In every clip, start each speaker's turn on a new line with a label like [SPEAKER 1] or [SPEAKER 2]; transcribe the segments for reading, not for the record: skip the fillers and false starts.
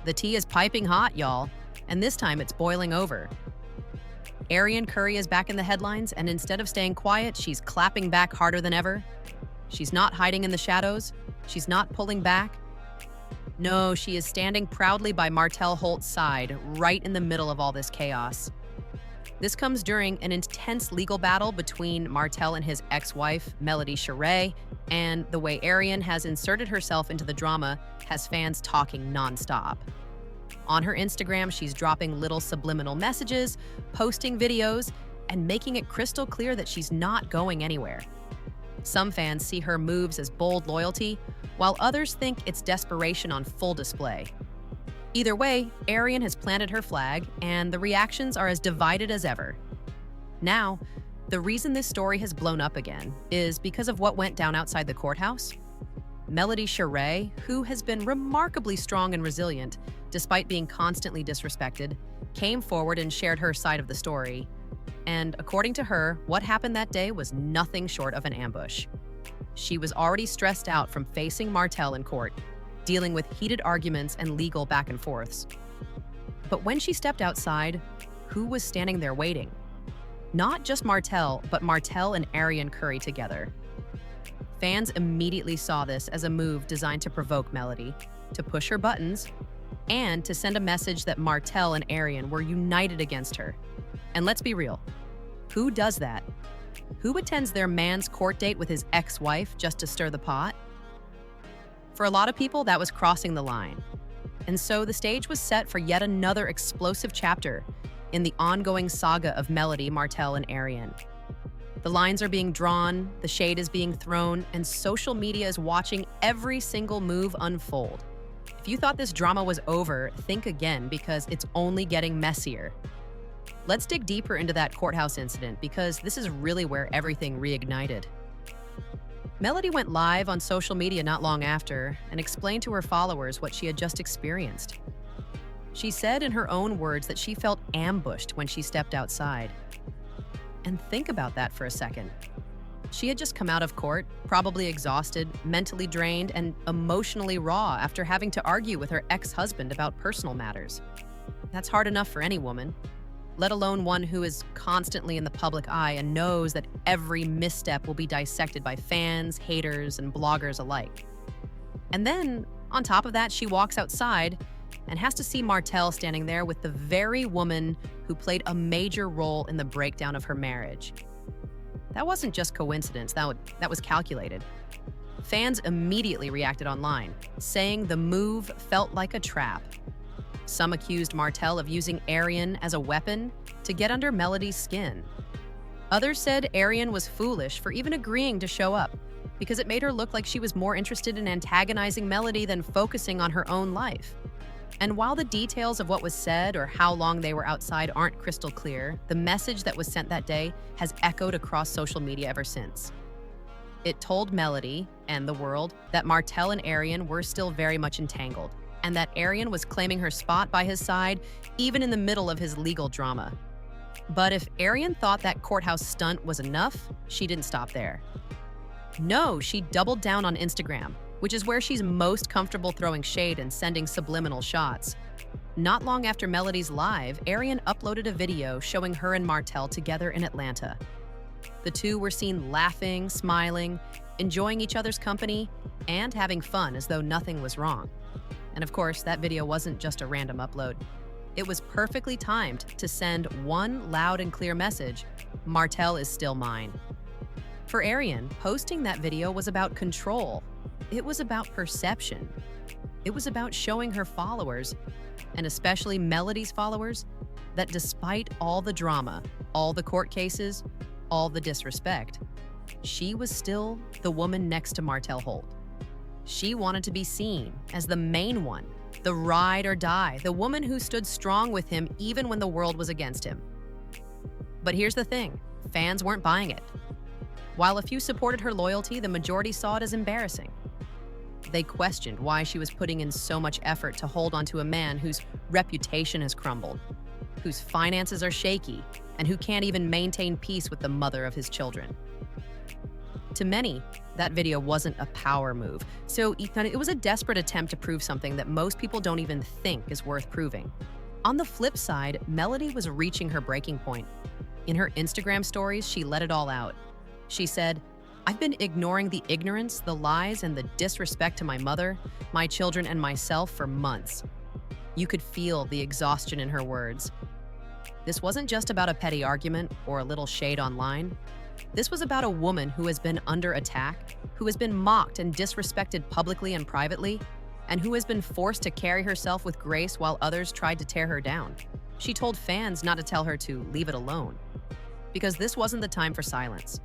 [SPEAKER 1] The tea is piping hot, y'all, and this time it's boiling over. Arionne Curry is back in the headlines, and instead of staying quiet, she's clapping back harder than ever. She's not hiding in the shadows. She's not pulling back. No, she is standing proudly by Martell Holt's side, right in the middle of all this chaos. This comes during an intense legal battle between Martell and his ex-wife, Melody Shari, and the way Arionne has inserted herself into the drama has fans talking nonstop. On her Instagram, she's dropping little subliminal messages, posting videos, and making it crystal clear that she's not going anywhere. Some fans see her moves as bold loyalty, while others think it's desperation on full display. Either way, Arionne has planted her flag, and the reactions are as divided as ever. Now, the reason this story has blown up again is because of what went down outside the courthouse. Melody Shari, who has been remarkably strong and resilient despite being constantly disrespected, came forward and shared her side of the story. And according to her, what happened that day was nothing short of an ambush. She was already stressed out from facing Martell in court, dealing with heated arguments and legal back and forths. But when she stepped outside, who was standing there waiting? Not just Martell, but Martell and Arionne Curry together. Fans immediately saw this as a move designed to provoke Melody, to push her buttons, and to send a message that Martell and Arionne were united against her. And let's be real, who does that? Who attends their man's court date with his ex-wife just to stir the pot? For a lot of people, that was crossing the line. And so the stage was set for yet another explosive chapter in the ongoing saga of Melody, Martell, and Arionne. The lines are being drawn, the shade is being thrown, and social media is watching every single move unfold. If you thought this drama was over, think again, because it's only getting messier. Let's dig deeper into that courthouse incident, because this is really where everything reignited. Melody went live on social media not long after and explained to her followers what she had just experienced. She said in her own words that she felt ambushed when she stepped outside. And think about that for a second. She had just come out of court, probably exhausted, mentally drained, and emotionally raw after having to argue with her ex-husband about personal matters. That's hard enough for any woman, let alone one who is constantly in the public eye and knows that every misstep will be dissected by fans, haters, and bloggers alike. And then, on top of that, she walks outside and has to see Martell standing there with the very woman who played a major role in the breakdown of her marriage. That wasn't just coincidence, that was calculated. Fans immediately reacted online, saying the move felt like a trap. Some accused Martell of using Arionne as a weapon to get under Melody's skin. Others said Arionne was foolish for even agreeing to show up, because it made her look like she was more interested in antagonizing Melody than focusing on her own life. And while the details of what was said or how long they were outside aren't crystal clear, the message that was sent that day has echoed across social media ever since. It told Melody and the world that Martell and Arionne were still very much entangled, and that Arionne was claiming her spot by his side even in the middle of his legal drama. But if Arionne thought that courthouse stunt was enough, she didn't stop there. No, she doubled down on Instagram, which is where she's most comfortable throwing shade and sending subliminal shots. Not long after Melody's live, Arionne uploaded a video showing her and Martell together in Atlanta. The two were seen laughing, smiling, enjoying each other's company, and having fun as though nothing was wrong. And of course, that video wasn't just a random upload. It was perfectly timed to send one loud and clear message: Martell is still mine. For Arionne, posting that video was about control. It was about perception. It was about showing her followers, and especially Melody's followers, that despite all the drama, all the court cases, all the disrespect, she was still the woman next to Martell Holt. She wanted to be seen as the main one, the ride or die, the woman who stood strong with him even when the world was against him. But here's the thing, fans weren't buying it. While a few supported her loyalty, the majority saw it as embarrassing. They questioned why she was putting in so much effort to hold onto a man whose reputation has crumbled, whose finances are shaky, and who can't even maintain peace with the mother of his children. To many, That video wasn't a power move. So it was a desperate attempt to prove something that most people don't even think is worth proving. On the flip side, Melody was reaching her breaking point. In her Instagram stories, she let it all out. She said, "I've been ignoring the ignorance, the lies, and the disrespect to my mother, my children, and myself for months." You could feel the exhaustion in her words. This wasn't just about a petty argument or a little shade online. This was about a woman who has been under attack, who has been mocked and disrespected publicly and privately, and who has been forced to carry herself with grace while others tried to tear her down. She told fans not to tell her to leave it alone, because this wasn't the time for silence.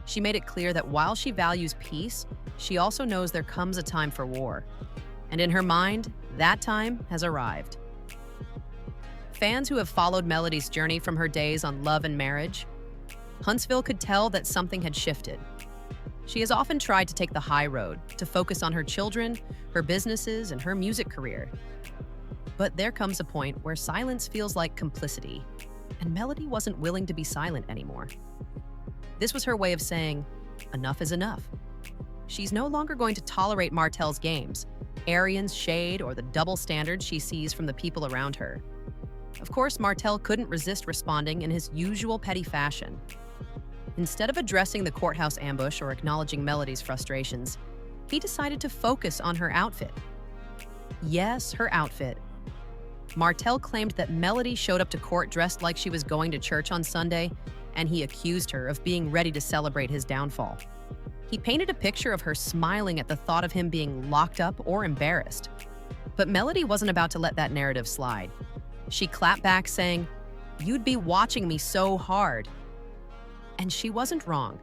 [SPEAKER 1] She made it clear that while she values peace, she also knows there comes a time for war. And in her mind, that time has arrived. Fans who have followed Melody's journey from her days on Love and Marriage, Huntsville could tell that something had shifted. She has often tried to take the high road, to focus on her children, her businesses, and her music career. But there comes a point where silence feels like complicity, and Melody wasn't willing to be silent anymore. This was her way of saying, enough is enough. She's no longer going to tolerate Martell's games, Arionne's shade, or the double standards she sees from the people around her. Of course, Martell couldn't resist responding in his usual petty fashion. Instead of addressing the courthouse ambush or acknowledging Melody's frustrations, he decided to focus on her outfit. Yes, her outfit. Martell claimed that Melody showed up to court dressed like she was going to church on Sunday, and he accused her of being ready to celebrate his downfall. He painted a picture of her smiling at the thought of him being locked up or embarrassed. But Melody wasn't about to let that narrative slide. She clapped back, saying, "You'd be watching me so hard." And she wasn't wrong.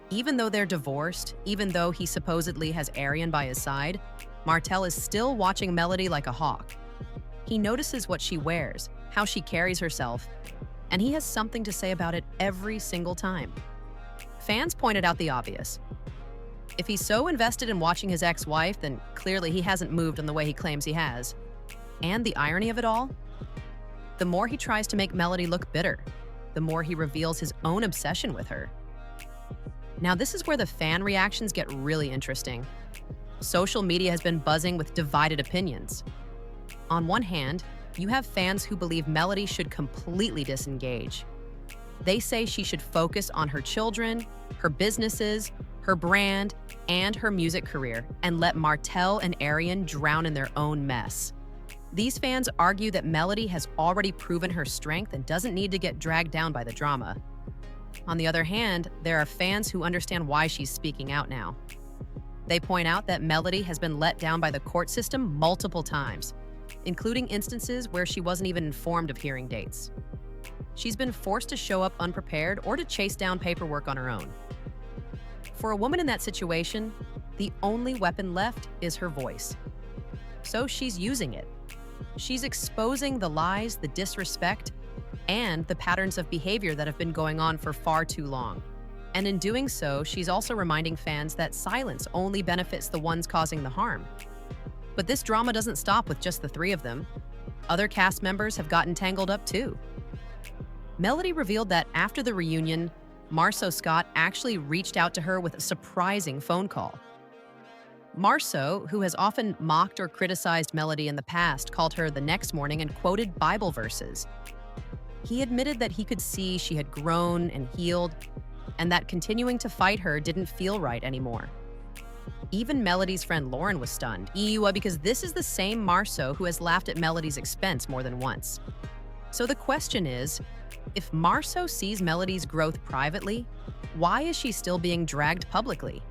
[SPEAKER 1] Even though they're divorced, even though he supposedly has Arionne by his side, Martell is still watching Melody like a hawk. He notices what she wears, how she carries herself, and he has something to say about it every single time. Fans pointed out the obvious. If he's so invested in watching his ex-wife, then clearly he hasn't moved in the way he claims he has. And the irony of it all? The more he tries to make Melody look bitter, the more he reveals his own obsession with her. Now, this is where the fan reactions get really interesting. Social media has been buzzing with divided opinions. On one hand, you have fans who believe Melody should completely disengage. They say she should focus on her children, her businesses, her brand, and her music career, and let Martell and Arionne drown in their own mess. These fans argue that Melody has already proven her strength and doesn't need to get dragged down by the drama. On the other hand, there are fans who understand why she's speaking out now. They point out that Melody has been let down by the court system multiple times, including instances where she wasn't even informed of hearing dates. She's been forced to show up unprepared or to chase down paperwork on her own. For a woman in that situation, the only weapon left is her voice. So she's using it. She's exposing the lies, the disrespect, and the patterns of behavior that have been going on for far too long. And in doing so, she's also reminding fans that silence only benefits the ones causing the harm. But this drama doesn't stop with just the three of them. Other cast members have gotten tangled up too. Melody revealed that after the reunion, Marceau Scott actually reached out to her with a surprising phone call. Marceau, who has often mocked or criticized Melody in the past, called her the next morning and quoted Bible verses. He admitted that he could see she had grown and healed, and that continuing to fight her didn't feel right anymore. Even Melody's friend Lauren was stunned, because this is the same Marceau who has laughed at Melody's expense more than once. So the question is, if Marceau sees Melody's growth privately, why is she still being dragged publicly?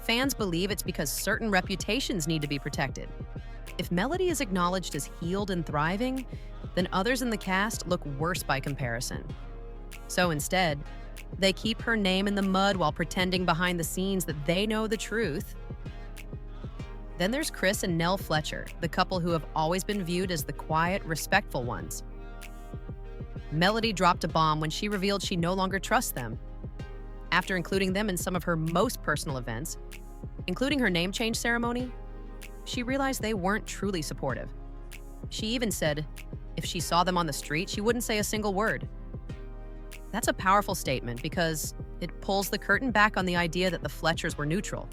[SPEAKER 1] Fans believe it's because certain reputations need to be protected. If Melody is acknowledged as healed and thriving, then others in the cast look worse by comparison. So instead, they keep her name in the mud while pretending behind the scenes that they know the truth. Then there's Chris and Nell Fletcher, the couple who have always been viewed as the quiet, respectful ones. Melody dropped a bomb when she revealed she no longer trusts them. After including them in some of her most personal events, including her name change ceremony, she realized they weren't truly supportive. She even said if she saw them on the street, she wouldn't say a single word. That's a powerful statement because it pulls the curtain back on the idea that the Fletchers were neutral.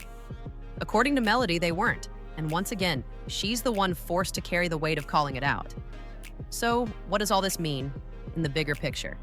[SPEAKER 1] According to Melody, they weren't. And once again, she's the one forced to carry the weight of calling it out. So, what does all this mean in the bigger picture?